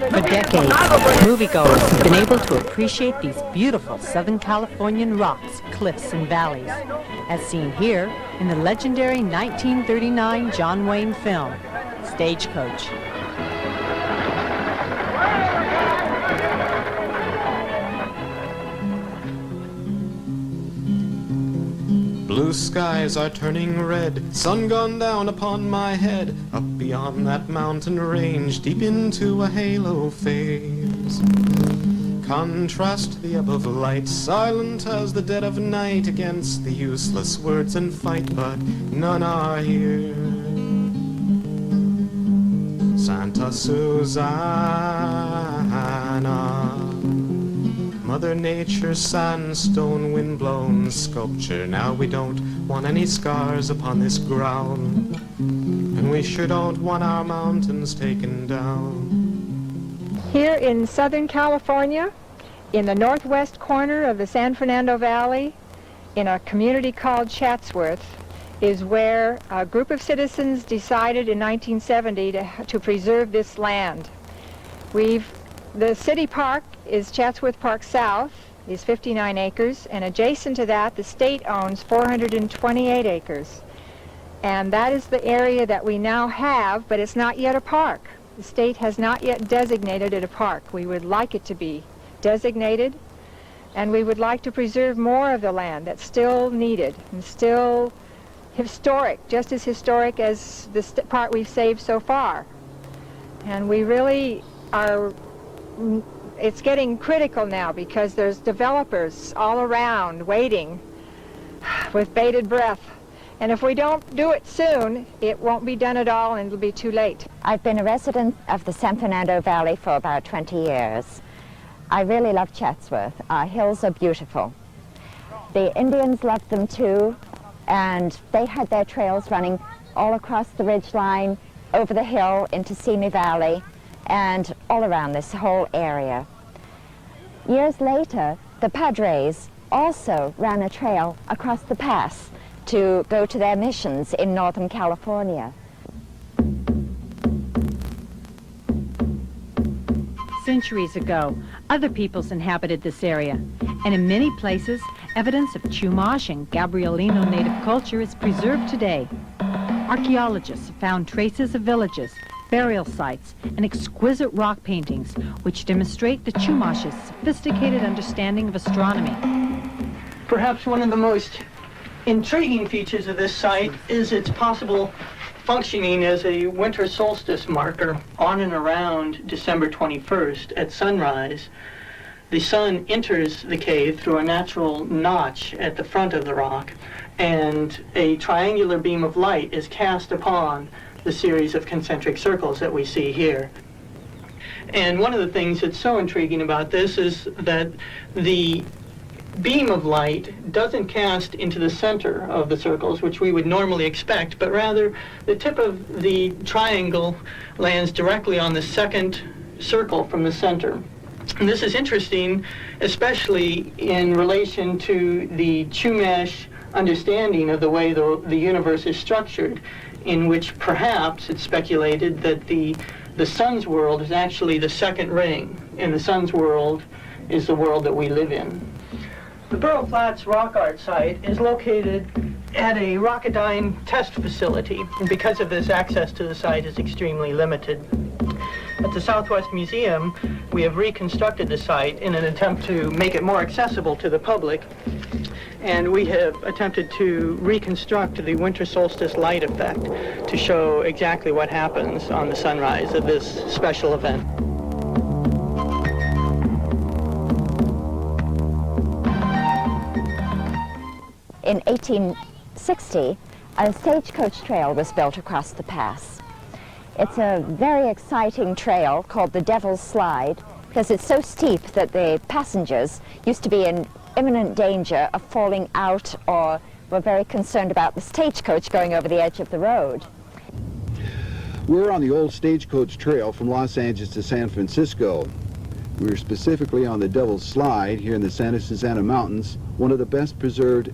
For decades, moviegoers have been able to appreciate these beautiful Southern Californian rocks, cliffs, and valleys, as seen here in the legendary 1939 John Wayne film, Stagecoach. Blue skies are turning red, sun gone down upon my head. Up beyond that mountain range, deep into a halo phase. Contrast the ebb of light, silent as the dead of night, against the useless words and fight, but none are here. Santa Susana, Mother Nature's sandstone wind-blown sculpture. Now we don't want any scars upon this ground, and we sure don't want our mountains taken down. Here in Southern California, in the northwest corner of the San Fernando Valley, in a community called Chatsworth, is where a group of citizens decided in 1970 to preserve this land. The city park is Chatsworth Park South, is 59 acres, and adjacent to that, the state owns 428 acres. And that is the area that we now have, but it's not yet a park. The state has not yet designated it a park. We would like it to be designated, and we would like to preserve more of the land that's still needed and still historic, just as historic as the part we've saved so far. And we really are, it's getting critical now because there's developers all around waiting with bated breath. And if we don't do it soon, it won't be done at all and it'll be too late. I've been a resident of the San Fernando Valley for about 20 years. I really love Chatsworth. Our hills are beautiful. The Indians loved them too, and they had their trails running all across the ridge line, over the hill into Simi Valley, and all around this whole area. Years later, the Padres also ran a trail across the pass to go to their missions in Northern California. Centuries ago, other peoples inhabited this area, and in many places, evidence of Chumash and Gabrielino native culture is preserved today. Archaeologists have found traces of villages, burial sites, and exquisite rock paintings which demonstrate the Chumash's sophisticated understanding of astronomy. Perhaps one of the most intriguing features of this site is its possible functioning as a winter solstice marker on and around December 21st at sunrise. The sun enters the cave through a natural notch at the front of the rock, and a triangular beam of light is cast upon the series of concentric circles that we see here. And one of the things that's so intriguing about this is that the beam of light doesn't cast into the center of the circles, which we would normally expect, but rather the tip of the triangle lands directly on the second circle from the center. And this is interesting, especially in relation to the Chumash understanding of the way the universe is structured, in which perhaps it's speculated that the sun's world is actually the second ring, and the sun's world is the world that we live in. The Burro Flats Rock Art Site is located at a Rocketdyne test facility, and because of this, access to the site is extremely limited. At the Southwest Museum, we have reconstructed the site in an attempt to make it more accessible to the public, and we have attempted to reconstruct the winter solstice light effect to show exactly what happens on the sunrise of this special event. In 1860, a stagecoach trail was built across the pass. It's a very exciting trail called the Devil's Slide because it's so steep that the passengers used to be in imminent danger of falling out or were very concerned about the stagecoach going over the edge of the road. We're on the old stagecoach trail from Los Angeles to San Francisco. We're specifically on the Devil's Slide here in the Santa Susana Mountains, one of the best preserved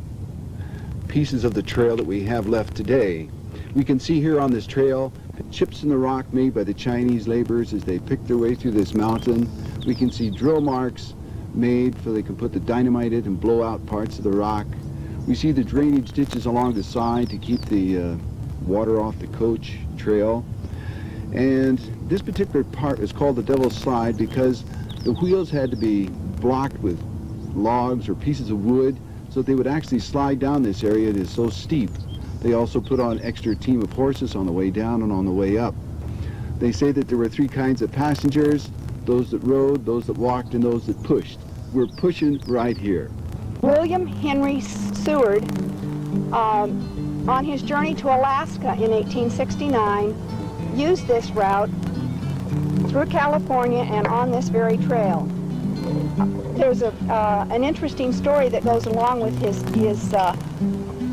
pieces of the trail that we have left today. We can see here on this trail chips in the rock made by the Chinese laborers as they pick their way through this mountain. We can see drill marks made so they can put the dynamite in and blow out parts of the rock. We see the drainage ditches along the side to keep the water off the coach trail. And this particular part is called the Devil's Slide because the wheels had to be blocked with logs or pieces of wood so they would actually slide down this area. It is so steep. They also put on an extra team of horses on the way down and on the way up. They say that there were three kinds of passengers: those that rode, those that walked, and those that pushed. We're pushing right here. William Henry Seward, on his journey to Alaska in 1869, used this route through California and on this very trail. There's an interesting story that goes along with his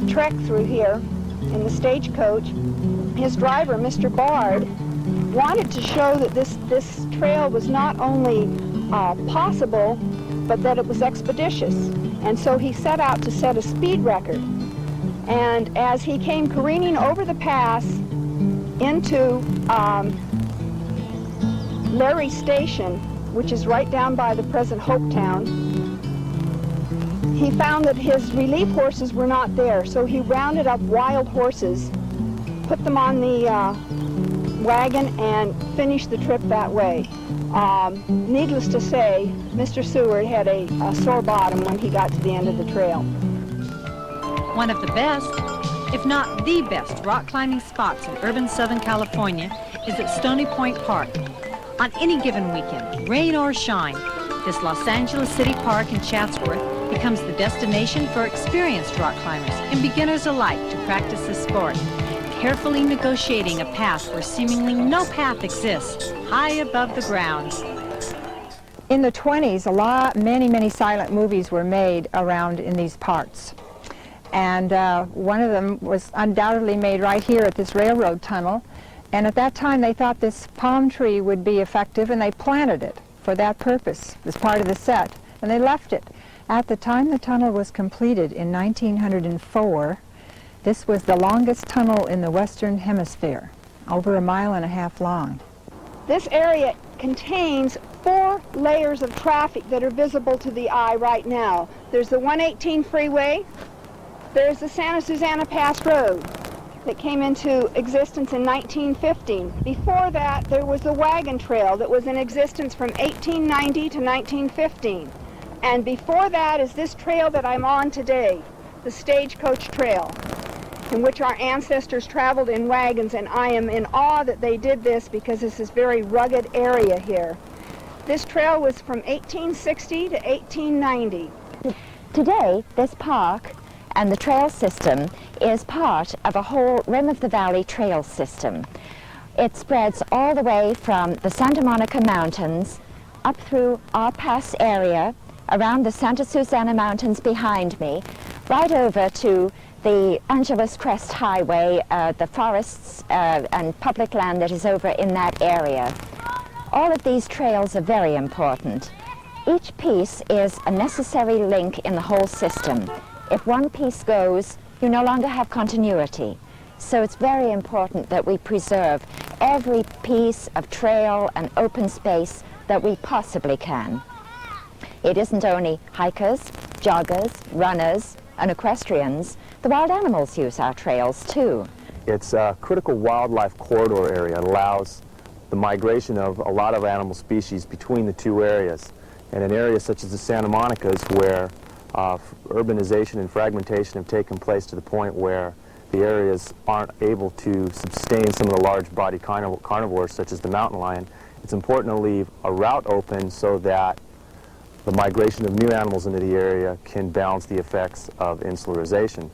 trek through here in the stagecoach. His driver, Mr. Bard, wanted to show that this trail was not only possible, but that it was expeditious. And so he set out to set a speed record. And as he came careening over the pass into Larry Station, which is right down by the present Hopetown, he found that his relief horses were not there. So he rounded up wild horses, put them on the wagon, and finished the trip that way. Needless to say, Mr. Seward had a sore bottom when he got to the end of the trail. One of the best, if not the best, rock climbing spots in urban Southern California is at Stony Point Park. On any given weekend, rain or shine, this Los Angeles City Park in Chatsworth becomes the destination for experienced rock climbers and beginners alike to practice the sport, carefully negotiating a path where seemingly no path exists, high above the ground. In the 20s, many silent movies were made around in these parts. And one of them was undoubtedly made right here at this railroad tunnel. And at that time, they thought this palm tree would be effective, and they planted it for that purpose as part of the set, and they left it. At the time the tunnel was completed in 1904, this was the longest tunnel in the Western Hemisphere, over 1.5 miles long. This area contains 4 layers of traffic that are visible to the eye right now. There's the 118 freeway, there's the Santa Susana Pass Road that came into existence in 1915. Before that, there was the wagon trail that was in existence from 1890 to 1915. And before that is this trail that I'm on today, the Stagecoach Trail, in which our ancestors traveled in wagons, and I am in awe that they did this because this is a very rugged area here. This trail was from 1860 to 1890. Today, this park and the trail system is part of a whole Rim of the Valley trail system. It spreads all the way from the Santa Monica Mountains up through our pass area, around the Santa Susana Mountains behind me, right over to the Angeles Crest Highway, the forests and public land that is over in that area. All of these trails are very important. Each piece is a necessary link in the whole system. If one piece goes, you no longer have continuity. So it's very important that we preserve every piece of trail and open space that we possibly can. It isn't only hikers, joggers, runners, and equestrians. The wild animals use our trails too. It's a critical wildlife corridor area. It allows the migration of a lot of animal species between the two areas. And in areas such as the Santa Monicas, where urbanization and fragmentation have taken place to the point where the areas aren't able to sustain some of the large body carnivores such as the mountain lion, it's important to leave a route open so that the migration of new animals into the area can balance the effects of insularization.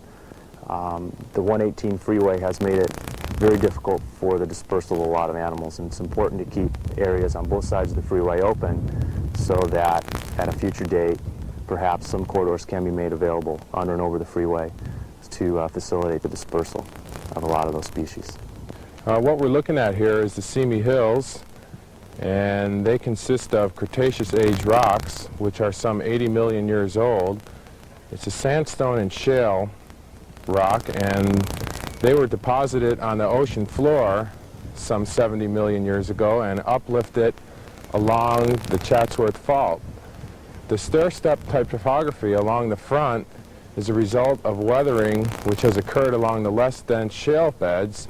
The 118 freeway has made it very difficult for the dispersal of a lot of animals, and it's important to keep areas on both sides of the freeway open so that at a future date perhaps some corridors can be made available under and over the freeway to facilitate the dispersal of a lot of those species. What we're looking at here is the Simi Hills, and they consist of Cretaceous age rocks, which are some 80 million years old. It's a sandstone and shale rock, and They were deposited on the ocean floor some 70 million years ago and uplifted along the Chatsworth Fault. The stair-step type topography along the front is a result of weathering which has occurred along the less dense shale beds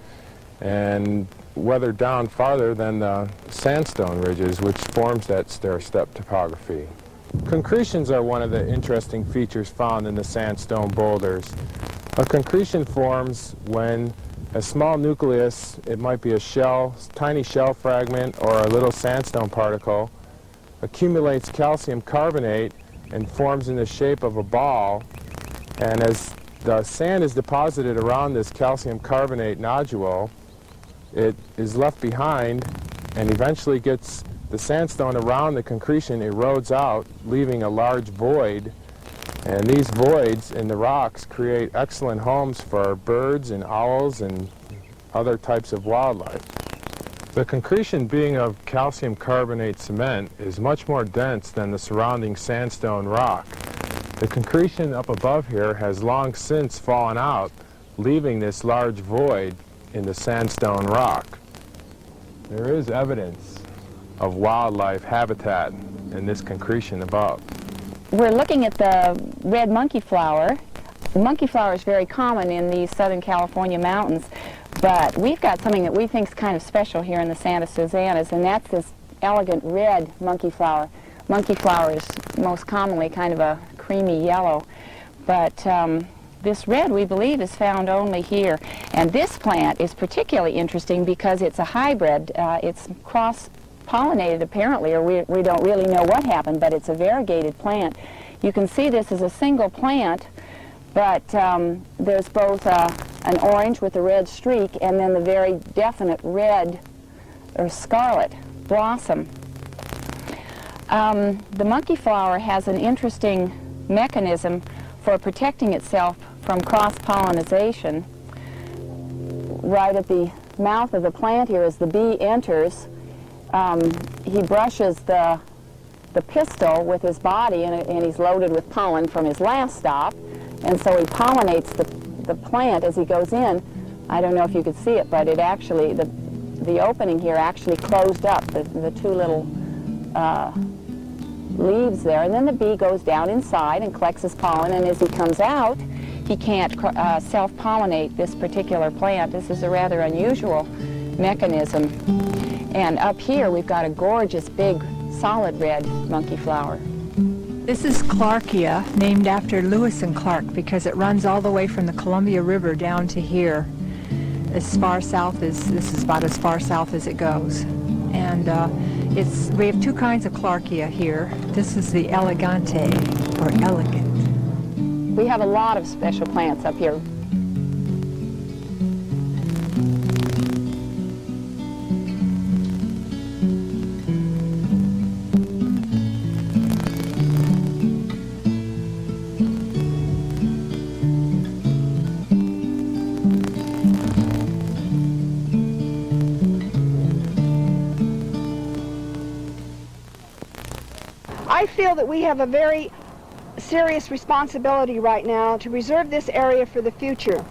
and weathered down farther than the sandstone ridges, which forms that stair-step topography. Concretions are one of the interesting features found in the sandstone boulders. A concretion forms when a small nucleus, it might be a shell, tiny shell fragment or a little sandstone particle, accumulates calcium carbonate and forms in the shape of a ball. And as the sand is deposited around this calcium carbonate nodule, it is left behind and eventually gets the sandstone around the concretion erodes out, leaving a large void. And these voids in the rocks create excellent homes for birds and owls and other types of wildlife. The concretion, being of calcium carbonate cement, is much more dense than the surrounding sandstone rock. The concretion up above here has long since fallen out, leaving this large void in the sandstone rock. There is evidence of wildlife habitat in this concretion above. We're looking at the red monkey flower. The monkey flower is very common in these Southern California mountains, but we've got something that we think is kind of special here in the Santa Susanas, and that's this elegant red monkey flower. Monkey flower is most commonly kind of a creamy yellow, but this red, we believe, is found only here. And this plant is particularly interesting because it's a hybrid. It's cross-pollinated, apparently, or we don't really know what happened, but it's a variegated plant. You can see this as a single plant, but there's both an orange with a red streak and then the very definite red or scarlet blossom. The monkey flower has an interesting mechanism for protecting itself from cross-pollination. Right at the mouth of the plant here, as the bee enters, he brushes the pistil with his body, and he's loaded with pollen from his last stop, and so he pollinates the plant as he goes in. I don't know if you could see it, but it actually, the opening here actually closed up, the two little leaves there, and then the bee goes down inside and collects his pollen, and as he comes out, he can't self-pollinate this particular plant. This is a rather unusual mechanism. And up here we've got a gorgeous big solid red monkey flower. This is Clarkia, named after Lewis and Clark, because it runs all the way from the Columbia River down to here. As far south as, this is about as far south as it goes. And we have two kinds of Clarkia here. This is the elegante, or elegant. We have a lot of special plants up here. I feel that we have a very serious responsibility right now to preserve this area for the future.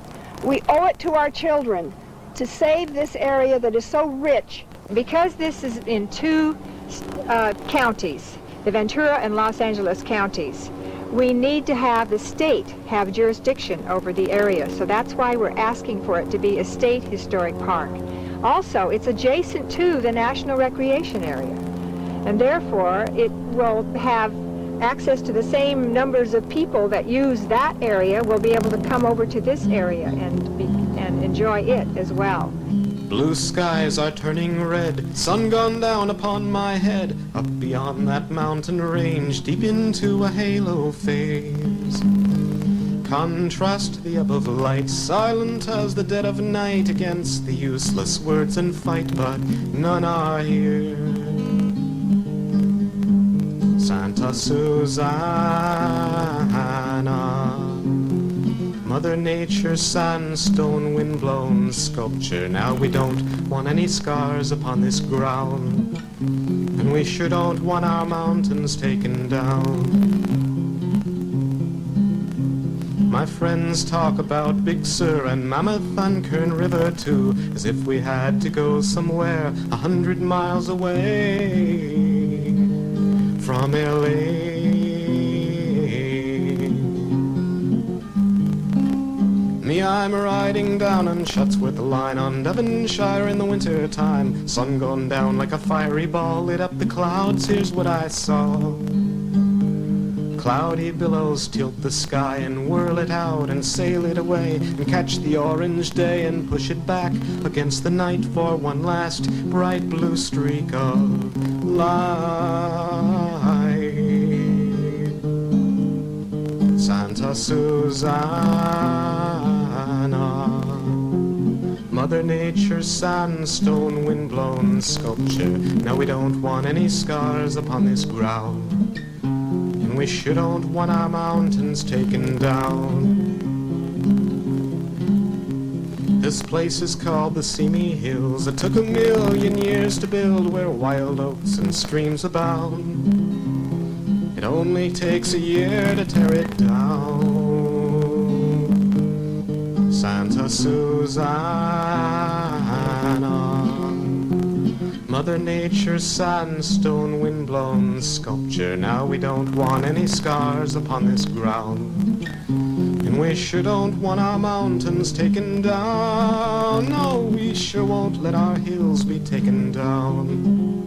We owe it to our children to save this area that is so rich. Because this is in two counties, the Ventura and Los Angeles counties, we need to have the state have jurisdiction over the area. So that's why we're asking for it to be a state historic park. Also, it's adjacent to the National Recreation Area, and therefore it will have access to the same numbers of people that use that area will be able to come over to this area and enjoy it as well. Blue skies are turning red, sun gone down upon my head, up beyond that mountain range, deep into a halo phase. Contrast the above light, silent as the dead of night, against the useless words and fight, but none are here. Santa Susana, Mother Nature's sandstone windblown sculpture. Now we don't want any scars upon this ground, and we sure don't want our mountains taken down. My friends talk about Big Sur and Mammoth and Kern River too, as if we had to go somewhere 100 miles away from L.A. Me, I'm riding down on Chatsworth Line on Devonshire in the winter time. Sun gone down like a fiery ball, lit up the clouds, here's what I saw. Cloudy billows tilt the sky and whirl it out and sail it away and catch the orange day and push it back against the night for one last bright blue streak of light. Santa Susana, Mother Nature's sandstone windblown sculpture. Now we don't want any scars upon this ground, and we sure don't want our mountains taken down. This place is called the Simi Hills. It took 1,000,000 years to build, where wild oats and streams abound. It only takes a year to tear it down. Santa Susana, Mother Nature's sandstone windblown sculpture. Now we don't want any scars upon this ground, and we sure don't want our mountains taken down. No, we sure won't let our hills be taken down.